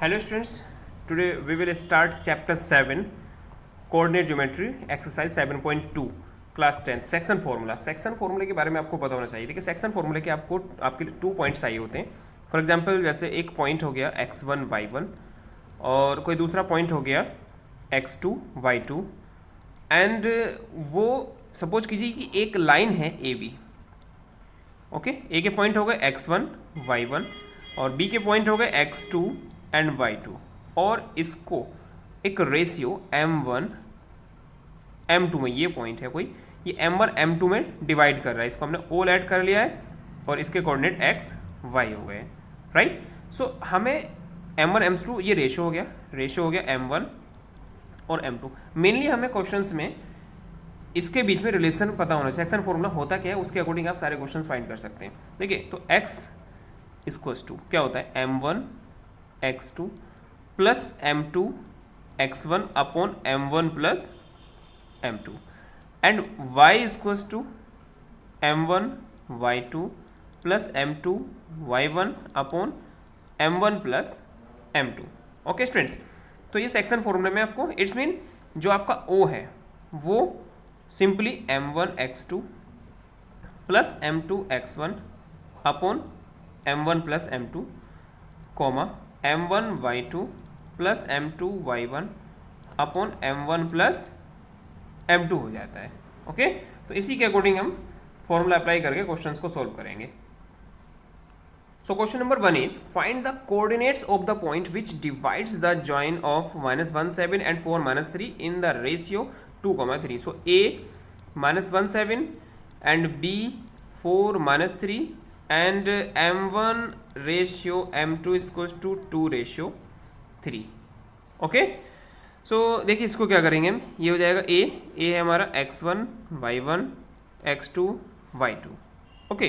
Hello students, today we will start chapter 7 coordinate geometry exercise 7.2 class 10 section formula. Section फार्मूले के बारे में आपको पता होना चाहिए। देखिए सेक्शन फार्मूले के आपके लिए 2 पॉइंट्स चाहिए होते हैं। फॉर एग्जांपल जैसे एक पॉइंट हो गया x1 y1 और कोई दूसरा पॉइंट हो गया x2 y2 एंड वो सपोज कीजिए कि एक लाइन है ए बी। ओके, ए के पॉइंट हो गए x1 y1 और बी के पॉइंट हो गए x2 एंड y2 और इसको एक रेशियो m1 m2 में, ये पॉइंट है कोई, ये m1 m2 में डिवाइड कर रहा है। इसको हमने ऑल ऐड कर लिया है और इसके कोऑर्डिनेट x y हो गए, राइट। सो हमें m1 m2 ये रेशियो हो गया m1 और m2। मेनली हमें क्वेश्चंस में इसके बीच में रिलेशन पता होना चाहिए। सेक्शन फॉर्मूला होता क्या है उसके अकॉर्डिंग आप सारे क्वेश्चंस फाइंड कर सकते हैं। देखिए तो x इक्वल्स टू क्या होता है m1 x2 plus m2 x1 upon m1 plus m2 and y equals to m1 y2 plus m2 y1 upon m1 plus m2। Okay students, तो ये सेक्शन फॉर्मूला में आपको इट्स मीन जो आपका O है वो simply m1 x2 plus m2 x1 upon m1 plus m2 comma m1 y2 plus m2 y1 upon m1 plus m2 हो जाता है। ओके, तो इसी के अकॉर्डिंग हम फॉर्मूला अप्लाई करके क्वेश्चंस को सॉल्व करेंगे। So question number 1 is find the coordinates of the point which divides the join of -17 and 4 - 3 in the ratio 2,3। So a -17 and b 4 - 3 and m1 ratio m2 equals to 2:3। Okay, so देखिए इसको क्या करेंगे हम, ये हो जाएगा a है हमारा x1 y1 x2 y2। Okay,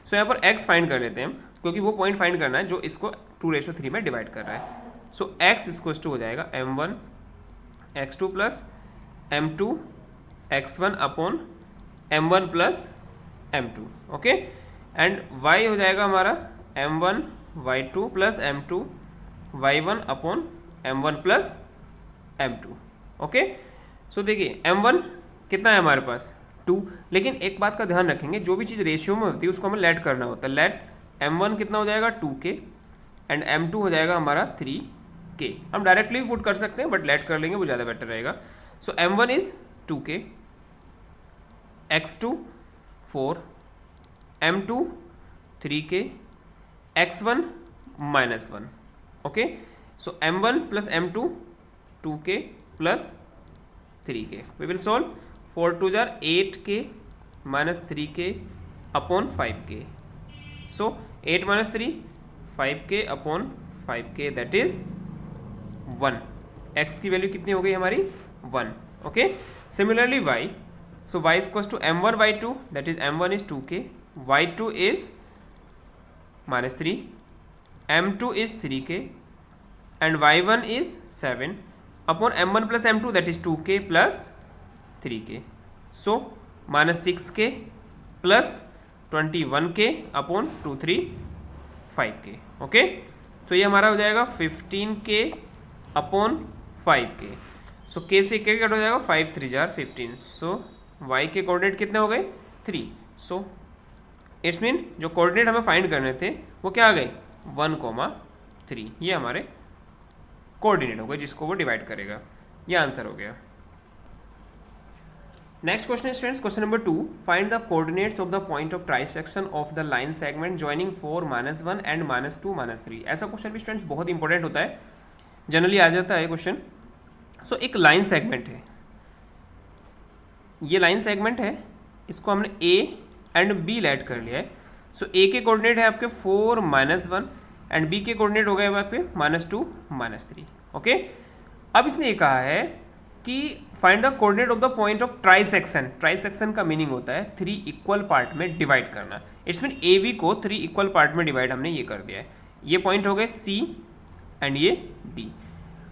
सो यहाँ पर x फाइंड कर लेते हैं हम क्योंकि वो पॉइंट फाइंड करना है जो इसको 2:3 में डिवाइड कर रहा है। सो x इक्वल्स टू हो जाएगा m1 x2 plus m2 x1 upon m1 plus m2। Okay, and y हो जाएगा हमारा m1 y2 plus m2 y1 upon m1 plus m2। Okay, so देखिए m1 कितना है हमारे पास 2, लेकिन एक बात का ध्यान रखेंगे जो भी चीज़ रेशियो में होती है उसको हमें लेट करना होता है। लेट m1 कितना हो जाएगा 2k एंड m2 हो जाएगा हमारा 3k। हम डायरेक्टली भी पुट कर सकते हैं बट लेट कर लेंगे वो ज़्यादा बेटर रहेगा। So m1 is 2k, x2 4, m2 3k, x1 -1। Okay, so m1 plus m2 2k plus 3k। We will solve 4 2 जार 8k minus 3k upon 5k। So 8 - 3 5k अपॉन 5k दैट इज 1। x की value कितनी हो गई हमारी 1। Okay, similarly y, so y is equals to m1 y2 that is m1 is 2k, y2 is -3, m2 is 3k and y1 is 7 upon m1 plus m2 that is 2k plus 3k, so -6k plus 21k upon 2 3 5k। Okay, तो ये हमारा हो जाएगा 15k upon 5k। सो k से k cut हो जाएगा 5 3 jar 15। सो y के coordinate कितने हो गए 3। सो इट्स मीन जो कोऑर्डिनेट हमें फाइंड करने थे वो क्या आ गए 1,3। ये हमारे कोऑर्डिनेट हो गए जिसको वो डिवाइड करेगा। ये आंसर हो गया। Next question students, question number 2 find the coordinates of the point of trisection of the line segment joining 4 - 1 and -2 - 3। ऐसा क्वेश्चन भी स्टूडेंट्स बहुत इंपॉर्टेंट होता है, जनरली आ जाता है क्वेश्चन। सो एक लाइन सेगमेंट है, ये लाइन सेगमेंट है, इसको हमने a एंड b लेट कर लिया है। सो a के कोऑर्डिनेट है आपके 4 - 1 एंड b के कोऑर्डिनेट हो गए आपके -2 - 3। ओके, अब इसने ये कहा है कि find the coordinate of the point of trisection. Trisection का मीनिंग होता है 3 इक्वल पार्ट में डिवाइड करना। इट्स मीन ए बी को 3 इक्वल पार्ट में डिवाइड हमने ये कर दिया है। ये पॉइंट हो गए c एंड ये b।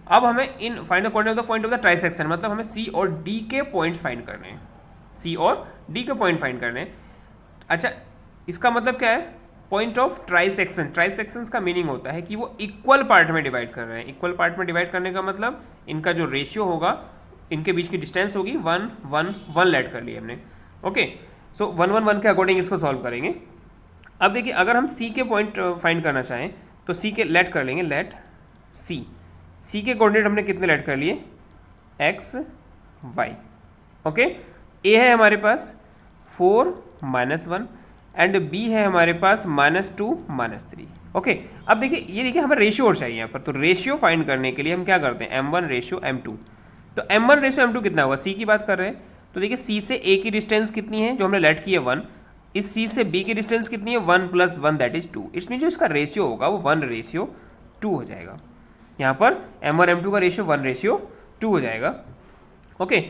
अब हमें इन find the coordinate of the point of the trisection मतलब हमें c और d के पॉइंट्स फाइंड करने हैं। c और d के पॉइंट फाइंड करने हैं। अच्छा, इसका मतलब क्या है पॉइंट ऑफ ट्राइसेक्शन, ट्राइसेक्शंस का मीनिंग होता है कि वो इक्वल पार्ट में डिवाइड कर रहे हैं। इक्वल पार्ट में डिवाइड करने का मतलब इनका जो रेशियो होगा, इनके बीच की डिस्टेंस होगी 1 1 1 लेट कर लिया हमने। ओके, सो 1 1 1 के अकॉर्डिंग इसको सॉल्व करेंगे। अब देखिए, अगर हम सी के पॉइंट फाइंड करना चाहें तो सी के लेट कर लेंगे, लेट सी के कोऑर्डिनेट हमने कितने लेट कर लिए, एक्स वाई। ओके, ए है हमारे पास 4 -1 एंड बी है हमारे पास -2 -3। ओके, अब देखिए, ये देखिए हमें रेशियो और चाहिए यहाँ पर, तो रेशियो फाइंड करने के लिए हम क्या करते हैं, m1 रेशियो m2। तो m1 रेशियो m2 कितना होगा, सी की बात कर रहे हैं, तो देखिए सी से ए की डिस्टेंस कितनी है जो हमने लेट की है 1, इस सी से बी की डिस्टेंस कितनी है 1 + 1 दैट इज 2। इट्स मीन जो इसका रेशियो होगा वो 1:2 हो जाएगा। यहाँ पर m1 m2 का रेशियो 1:2 हो जाएगा। ओके,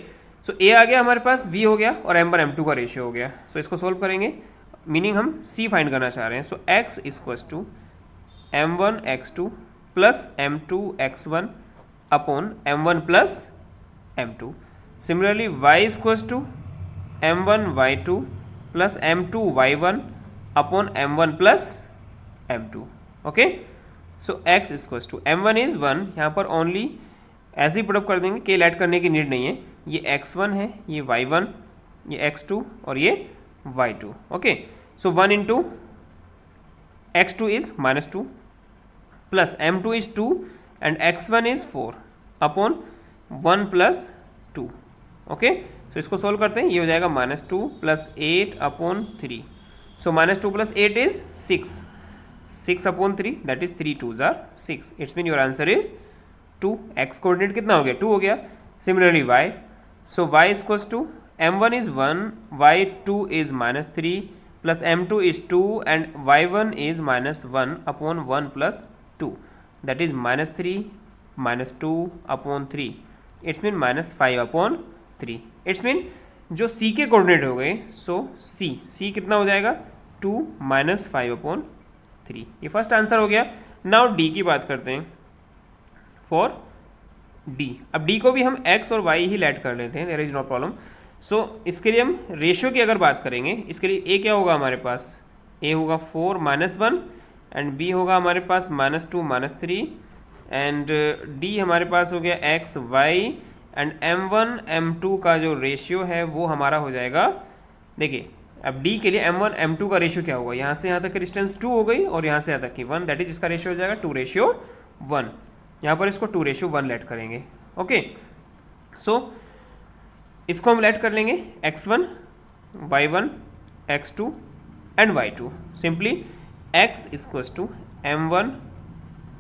सो ए आ गया हमारे पास, v हो गया और m1 m2 का रेशियो हो गया। सो इसको सोल्व करेंगे, मीनिंग हम c फाइंड करना चाह रहे हैं। सो x = m1 x2 + m2 x1 upon m1 + m2। Similarly y = m1 y2 + m2 y1 upon m1 + m2। Okay, so x = m1 is 1, यहाँ पर ओनली ऐसे ही पुटअप कर देंगे, के ऐड करने की नीड नहीं है। ये x1 है, ये y1, ये x2 और ये y2। Okay, so 1 × x2 is -2 plus m2 is 2 and x1 is 4 upon 1 + 2। Okay, so इसको सोल्व करते हैं, ये हो जाएगा -2 + 8 upon 3। So -2 + 8 is 6, 6 upon 3 that is 3 2s are 6। It's mean your answer is 2। X coordinate कितना हो गया, 2 हो गया। Similarly y, so y = m1 is 1, y2 is -3 plus m2 is 2 and y1 is -1 upon 1 + 2 that is -3 -2 upon 3। It's mean -5 upon 3। It's mean जो c के coordinate हो गए, सो c कितना हो जाएगा 2 -5 अपॉन 3। ये फर्स्ट आंसर हो गया। नाउ डी की बात करते हैं, फॉर डी। अब डी को भी हम x और y ही लेट कर लेते हैं, देयर इज नो प्रॉब्लम। सो इसके लिए हम रेशियो की अगर बात करेंगे, इसके लिए a क्या होगा हमारे पास, a होगा 4 -1 एंड b होगा हमारे पास -2 -3 एंड d हमारे पास हो गया x y and m1 m2 का जो रेशियो है वो हमारा हो जाएगा। देखिए, अब d के लिए m1 m2 का रेशियो क्या होगा, यहाँ से यहाँ तक की डिस्टेंस 2 हो गई और यहाँ से यहाँ तक की 1, दैट इज इसका रेशियो हो जाएगा 2:1। यहाँ पर इसको 2:1 लेट करेंगे। ओके, सो इसको हम लेट कर लेंगे x1 y1 x2 and y2। Simply x = m1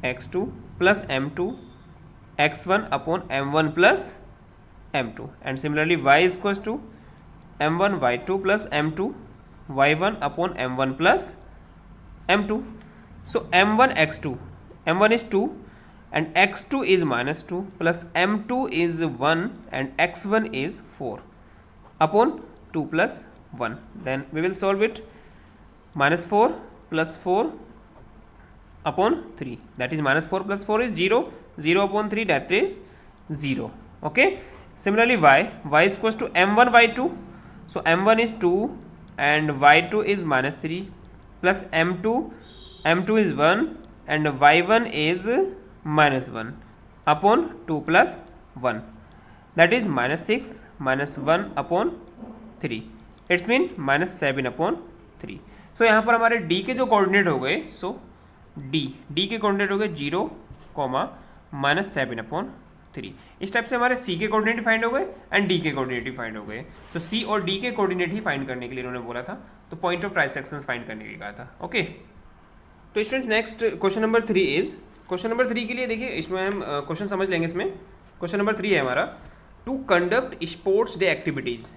x2 + m2 x1 upon m1 + m2 and similarly y = m1 y2 + m2 y1 upon m1 + m2। So m1 x2, m1 is 2 and x2 is -2 plus m2 is 1 and x1 is 4 upon 2 + 1. Then we will solve it. -4 + 4 upon 3, that is -4 + 4 is 0, 0 upon 3 that is 0. Okay, similarly y = m1 y2, so m1 is 2 and y2 is -3 plus m2 is 1 and y1 is -1 upon 2 + 1 that is -6 -1 upon 3। It's mean -7 upon 3। सो यहाँ पर हमारे d के जो coordinate हो गए, सो d के coordinate हो गए 0, -7 upon 3। इस टाइप से हमारे c के कोऑर्डिनेट फाइंड हो गए एंड d के कोऑर्डिनेट फाइंड हो गए। तो c और d के कोऑर्डिनेट ही फाइंड करने के लिए उन्होंने बोला था, तो पॉइंट ऑफ ट्राइसेक्शंस फाइंड करने के लिए कहा था। ओके, तो student next question number 3 is, question number 3 के लिए देखिए, इसमें हम क्वेश्चन समझ लेंगे। इसमें क्वेश्चन नंबर 3 है हमारा, to conduct sports day activities.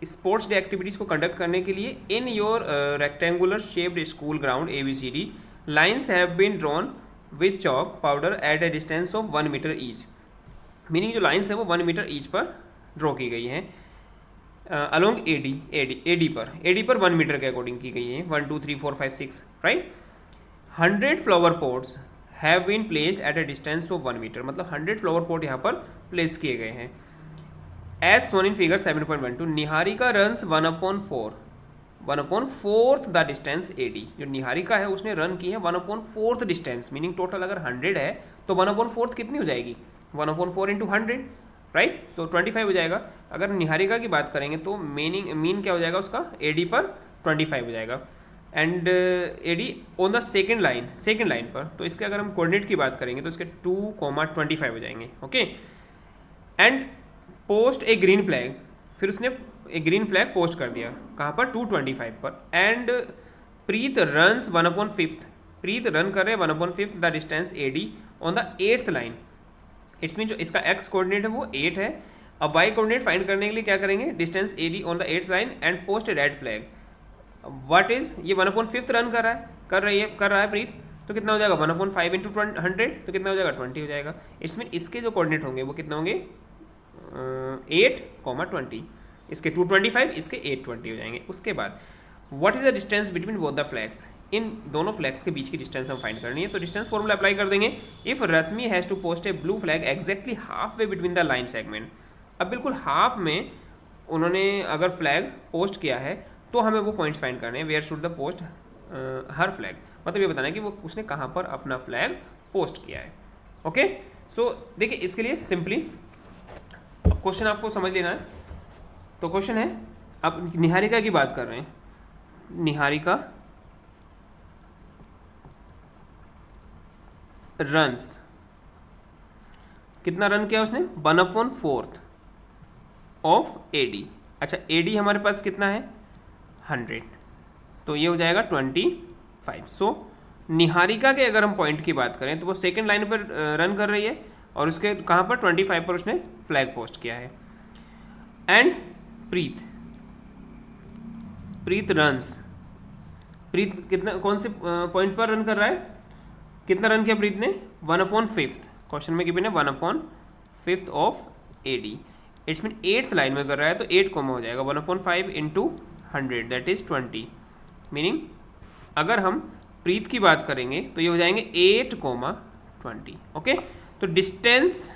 Sports day activities को कंडक्ट करने के लिए in your rectangular shaped school ground ABCD lines have been drawn with chalk powder at a distance of 1 metre each. Meaning जो lines है वो 1 metre each पर draw की गई हैं अलोंग AD पर 1 मीटर के अकॉर्डिंग की गई हैं, 1 2 3 4 5 6 right. 100 flower pots have been placed at a distance of 1 metre, मतलब 100 फ्लावर पॉट यहाँ पर प्लेस किए गए हैं। As shown in figure 7.12, Niharika runs 1/4 1/4 the distance AD। जो निहारिका है उसने रन की है 1/4 डिस्टेंस, मीनिंग टोटल अगर 100 है तो 1/4 कितनी हो जाएगी, 1/4 इंटू 100, राइट। सो 25 हो जाएगा। अगर निहारिका की बात करेंगे तो मीन क्या हो जाएगा उसका, AD पर 25 हो जाएगा। And AD on the second line पर, तो इसके अगर हम कोऑर्डिनेट की बात करेंगे तो इसके 2,25 हो जाएंगे, okay. And post A green flag, फिर उसने एक ग्रीन फ्लैग पोस्ट कर दिया कहाँ पर, 225 पर। And Preet runs 1/5, Preet run कर रहे हैं 1/5 the distance AD on the 8th line. It's mean जो इसका x कोऑर्डिनेट है वो 8 है। अब y कोऑर्डिनेट फाइंड करने के लिए क्या करेंगे, distance AD on the 8th line and post A red flag. What is, ये 1/5 रन कर रहा है प्रीत, तो कितना हो जाएगा 1/5 इंटू 100, तो कितना हो जाएगा 20 हो जाएगा। इट्स मीन इसके जो कोऑर्डिनेट होंगे वो कितने होंगे, 8,20, इसके 225, इसके 820 हो जाएंगे। उसके बाद what is the distance between both the flags, इन दोनों फ्लैग्स के बीच की डिस्टेंस हम फाइंड करनी है। तो डिस्टेंस फॉर्मूला अप्लाई कर देंगे। If Rashmi has to post a blue flag exactly half way between the line segment, अब बिल्कुल हाफ में उन्होंने अगर फ्लैग पोस्ट किया है तो हमें वो पॉइंट्स फाइंड करने हैं, where should the post her flag, मतलब ये बताना है कि वो उसने कहाँ पर अपना फ्लैग पोस्ट किया है, ओके। सो देखिए इसके लिए सिंपली क्वेश्चन आपको समझ लेना है। तो क्वेश्चन है, अब निहारिका की बात कर रहे हैं, निहारिका रन्स, कितना रन किया उसने, 1/4 ऑफ AD। अच्छा AD हमारे पास कितना है 100, तो ये हो जाएगा 25। सो निहारिका के अगर हम पॉइंट की बात करें तो वो सेकेंड लाइन पर रन कर रही है और उसके कहाँ पर 25 पर उसने फ्लैग पोस्ट किया है। एंड प्रीत रन्स, प्रीत कितना कौन से पॉइंट पर रन कर रहा है, कितना रन किया प्रीत ने, 1/5, क्वेश्चन में गिवन है 1/5 of AD। It's mean 8th line में कर रहा है तो 8 कॉमा हो जाएगा 1/5 इंटू 100 दैट इज 20, मीनिंग अगर हम प्रीत की बात करेंगे तो ये हो जाएंगे 8,20, ओके। तो डिस्टेंस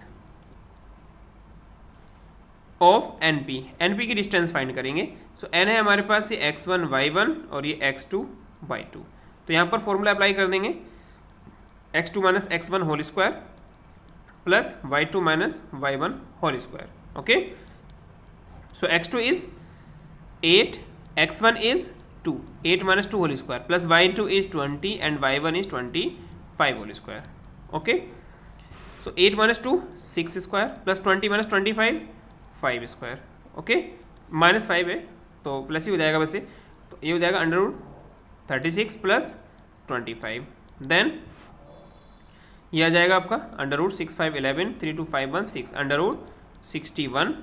ऑफ NP की डिस्टेंस फाइंड करेंगे। सो n है हमारे पास ये x1 y1 और ये x2 y2, तो यहाँ पर फॉर्मूला अप्लाई कर देंगे, x2 minus x1 whole square plus y2 minus y1 whole square, okay. So x2 is 8, x1 is 2, 8 minus 2 whole square plus y2 is 20 and y1 is 25 whole square, okay. So 8 minus 2 6 square plus 20 minus 25 5 square, okay. Minus 5 है तो plus ही हो जाएगा वैसे, तो ये हो जाएगा √36 plus 25, then ये आ जाएगा आपका √6 5 11 3 2 5 1 6 √61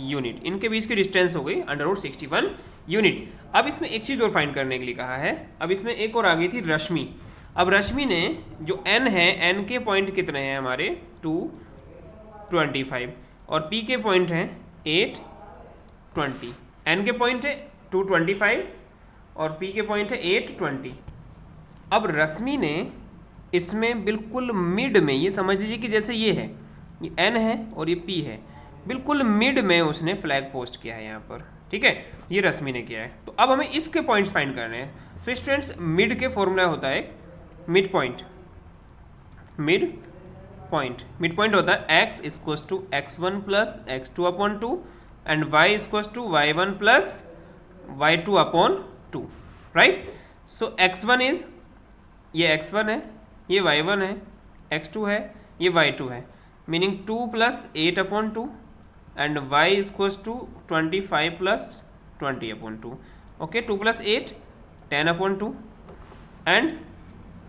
यूनिट। इनके बीच की डिस्टेंस हो गई √61 यूनिट। अब इसमें एक चीज़ और फाइंड करने के लिए कहा है, अब इसमें एक और आ गई थी रश्मि। अब रश्मि ने जो n है, n के पॉइंट कितने हैं हमारे 225 और p के पॉइंट हैं 820, n के पॉइंट है 225 और p के पॉइंट है 820। अब रश्मि ने इसमें बिल्कुल मिड में, ये समझ लीजिए कि जैसे ये है, ये n है और ये p है, बिल्कुल मिड में उसने फ्लैग पोस्ट किया है यहाँ पर, ठीक है, ये रश्मि ने किया है। तो अब हमें इसके पॉइंट्स फाइंड करने हैं। सो स्टूडेंट्स मिड के फॉर्मूला होता है मिड पॉइंट होता है x equals to x1 plus x2/2 and y equals to y1 plus y2/2, right. So x1 is, ये x1 है, ये y1 है, x2 है, ये y2 है, meaning 2 plus 8/2 and y equals to 25 plus 20/2, okay. 2 plus 8 10/2 and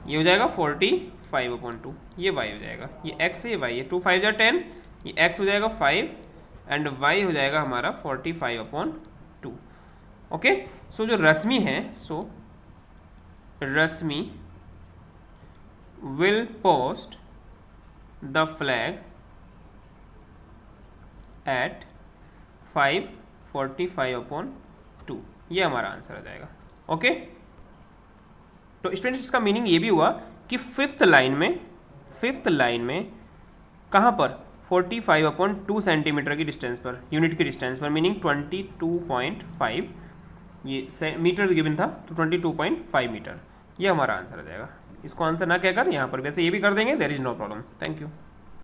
ये हो जाएगा 45/2, ये y हो जाएगा, ये x है, ये y है, 2 5 10, ये x हो जाएगा 5 एंड y हो जाएगा हमारा 45/2, ओके। सो जो रश्मि है, सो रश्मि will post the flag at 545/2, ये हमारा आंसर आ जाएगा, ओके। तो स्टूडेंट्स इसका मीनिंग ये भी हुआ कि फिफ्थ लाइन में कहाँ पर 45/2 सेंटीमीटर की डिस्टेंस पर, यूनिट की डिस्टेंस पर, मीनिंग 22.5 ये मीटर गिवन था तो 22.5 मीटर, ये हमारा आंसर आ जाएगा। इसको आंसर ना कहकर यहाँ पर वैसे ये भी कर देंगे, there is no problem. Thank you.